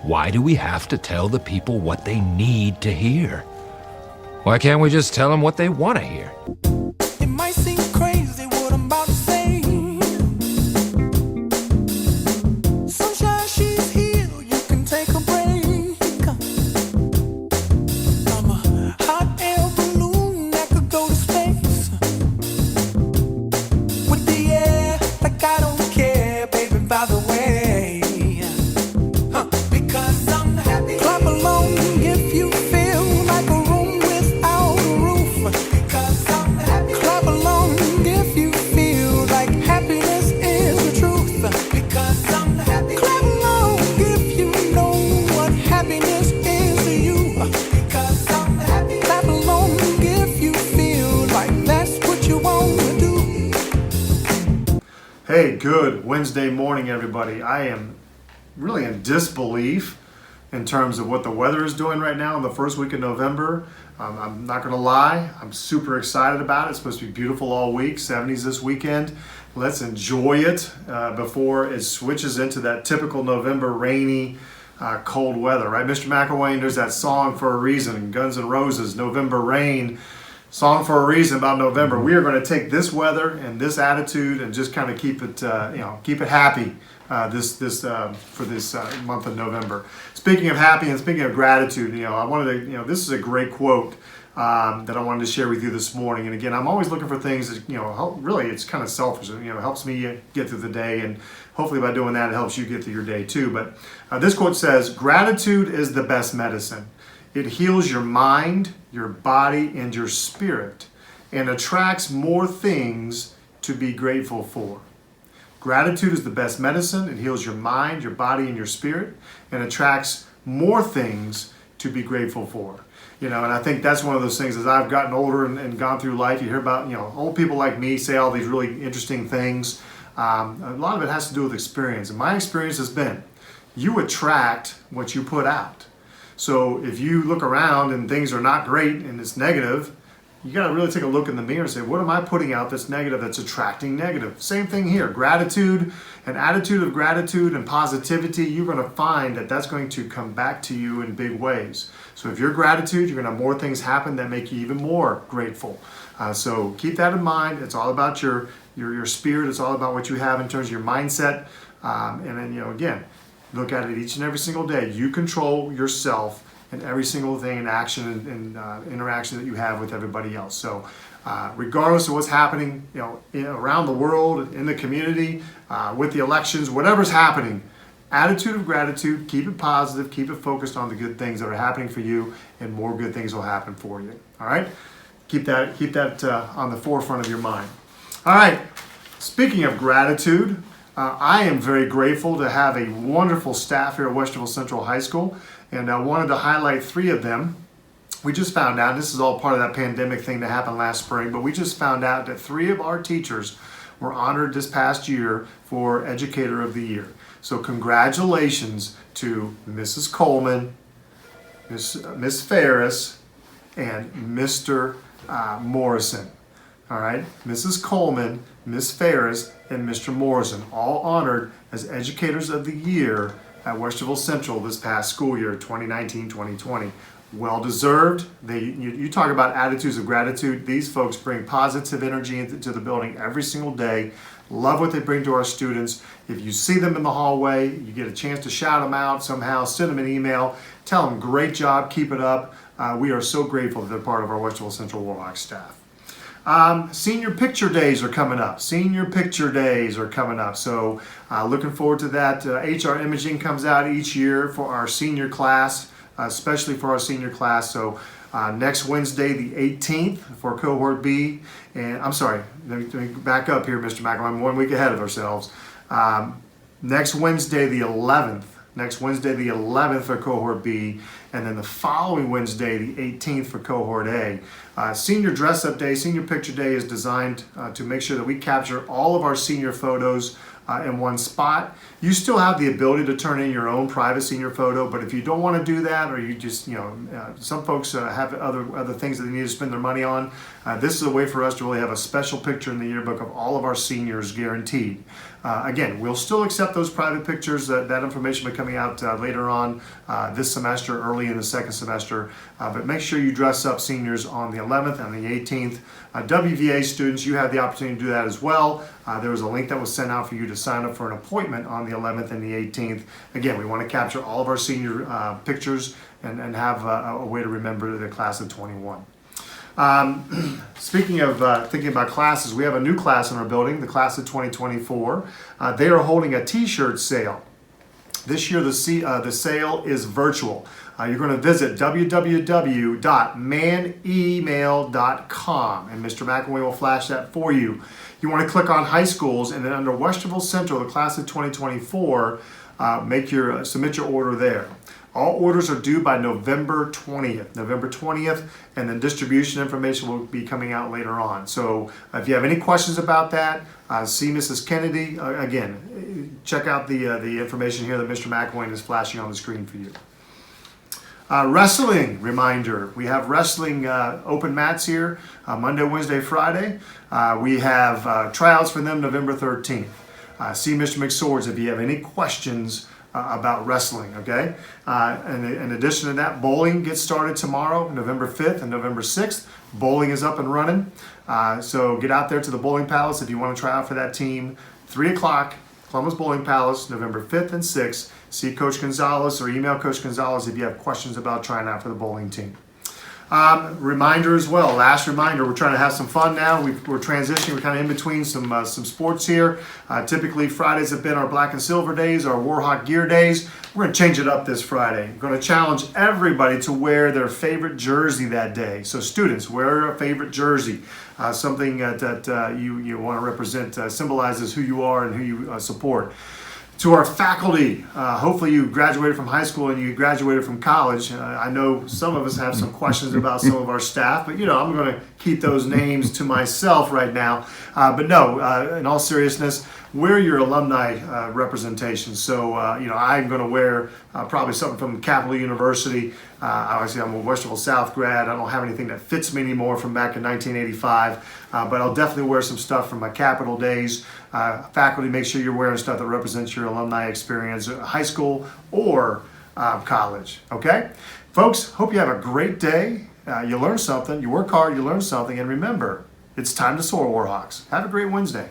Why do we have to tell the people what they need to hear? Why can't we just tell them what they want to hear? It might seem crazy what I'm about to say. Sunshine, she's here, you can take a break. I'm a hot air balloon that could go to space. With the air, like I don't care, baby, by the way. Because I'm happy. Clap along if you feel like a room without a roof. Because I'm happy. Clap along if you feel like happiness is the truth. Because I'm happy. Clap along if you know what happiness is to you. Because I'm happy. Clap along if you feel like that's what you want to do. Hey, good Wednesday morning, everybody. I am really in disbelief in terms of what the weather is doing right now in the first week of November. I'm not going to lie, I'm super excited about it. It's supposed to be beautiful all week, 70s this weekend. Let's enjoy it before it switches into that typical November rainy, cold weather, right? Mr. McElwain, there's that song for a reason, Guns N' Roses, November Rain. Song for a reason about November. We are going to take this weather and this attitude and just kind of keep it, keep it happy for this month of November. Speaking of happy and speaking of gratitude, I wanted to, this is a great quote that I wanted to share with you this morning. And again, I'm always looking for things that, help, really, it's kind of selfish. It helps me get through the day, and hopefully by doing that, it helps you get through your day too. But this quote says, "Gratitude is the best medicine. It heals your mind, your body, and your spirit, and attracts more things to be grateful for." Gratitude is the best medicine. It heals your mind, your body, and your spirit, and attracts more things to be grateful for. And I think that's one of those things. As I've gotten older and gone through life, you hear about, old people like me say all these really interesting things. A lot of it has to do with experience. And my experience has been, you attract what you put out. So if you look around and things are not great and it's negative, you got to really take a look in the mirror and say, what am I putting out that's negative, that's attracting negative? Same thing here. Gratitude, an attitude of gratitude and positivity, you're going to find that that's going to come back to you in big ways. So if you're gratitude, you're going to have more things happen that make you even more grateful. So keep that in mind. It's all about your spirit. It's all about what you have in terms of your mindset. And then, again, look at it each and every single day. You control yourself and every single thing and action and interaction that you have with everybody else. So regardless of what's happening, around the world, in the community, with the elections, whatever's happening, attitude of gratitude, keep it positive, keep it focused on the good things that are happening for you, and more good things will happen for you. All right? Keep that on the forefront of your mind. All right. Speaking of gratitude, I am very grateful to have a wonderful staff here at Westerville Central High School, and I wanted to highlight 3 of them. We just found out, and this is all part of that pandemic thing that happened last spring, but we just found out that 3 of our teachers were honored this past year for Educator of the Year. So congratulations to Mrs. Coleman, Miss Ferris, and Mr. Morrison. All right, Mrs. Coleman, Miss Ferris, and Mr. Morrison, all honored as Educators of the Year at Westerville Central this past school year, 2019-2020. Well deserved. You talk about attitudes of gratitude. These folks bring positive energy into the building every single day. Love what they bring to our students. If you see them in the hallway, you get a chance to shout them out somehow, send them an email, tell them great job, keep it up. We are so grateful that they're part of our Westerville Central Warlock staff. Senior picture days are coming up. So looking forward to that. HR Imaging comes out each year for our senior class, especially for our senior class. So next Wednesday, the 18th for Cohort B. And I'm sorry, let me back up here, Mr. McElwain. I'm 1 week ahead of ourselves. Next Wednesday, the 11th. For Cohort B, and then the following Wednesday, the 18th, for Cohort A. Senior Dress Up Day, Senior Picture Day is designed to make sure that we capture all of our senior photos in one spot. You still have the ability to turn in your own private senior photo, but if you don't want to do that, or you just, some folks have other things that they need to spend their money on, this is a way for us to really have a special picture in the yearbook of all of our seniors guaranteed. Again, we'll still accept those private pictures. That information will be coming out later on this semester, early in the second semester. But make sure you dress up seniors on the 11th and the 18th. WVA students, you have the opportunity to do that as well. There was a link that was sent out for you to sign up for an appointment on the 11th and the 18th. Again, we want to capture all of our senior pictures and have a way to remember the class of 21. Speaking of thinking about classes, we have a new class in our building, the class of 2024. They are holding a t-shirt sale. This year the sale is virtual. You're going to visit www.manemail.com, and Mr. McElwain will flash that for you. You want to click on high schools, and then under Westerville Central, the class of 2024, submit your order there. All orders are due by November 20th, and then distribution information will be coming out later on. So if you have any questions about that, see Mrs. Kennedy. Again, check out the information here that Mr. McElwain is flashing on the screen for you. Wrestling reminder. We have wrestling open mats here Monday, Wednesday, Friday. We have tryouts for them November 13th. See Mr. McSwords if you have any questions about wrestling, okay? And in addition to that, bowling gets started tomorrow, November 5th and November 6th. Bowling is up and running. So get out there to the Bowling Palace if you want to try out for that team. 3 o'clock, Columbus Bowling Palace, November 5th and 6th. See Coach Gonzalez or email Coach Gonzalez if you have questions about trying out for the bowling team. Reminder as well, last reminder, we're trying to have some fun now. We're transitioning, we're kind of in between some sports here. Typically Fridays have been our black and silver days, our Warhawk gear days. We're going to change it up this Friday. We're going to challenge everybody to wear their favorite jersey that day. So students, wear a favorite jersey. Something that you want to represent, symbolizes who you are and who you support. To our faculty, hopefully you graduated from high school and you graduated from college. I know some of us have some questions about some of our staff, but I'm going to keep those names to myself right now. But no, in all seriousness, wear your alumni representation. So, I'm going to wear probably something from Capital University. Obviously, I'm a Westerville South grad. I don't have anything that fits me anymore from back in 1985, but I'll definitely wear some stuff from my Capital days. Faculty, make sure you're wearing stuff that represents your alumni experience, high school or college, okay? Folks, hope you have a great day. You learn something, you work hard, you learn something, and remember, it's time to soar, Warhawks. Have a great Wednesday.